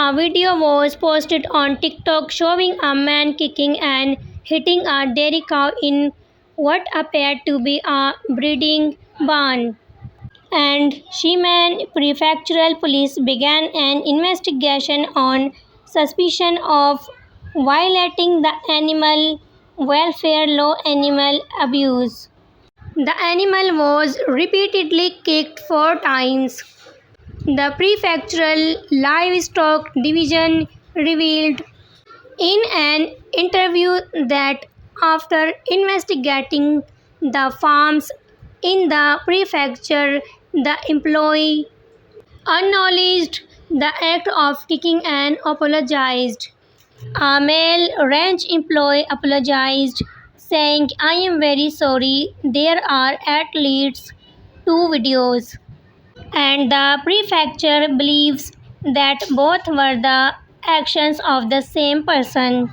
A video was posted on TikTok showing a man kicking and hitting a dairy cow in what appeared to be a breeding barn. And Shiman Prefectural Police began an investigation on suspicion of violating the animal welfare law animal abuse. The animal was repeatedly kicked 4 times. The Prefectural Livestock Division revealed in an interview that after investigating the farms in the prefecture, the employee acknowledged the act of kicking and apologized. A male ranch employee apologized, saying, "I am very sorry, there are at least 2 videos." And the prefecture believes that both were the actions of the same person.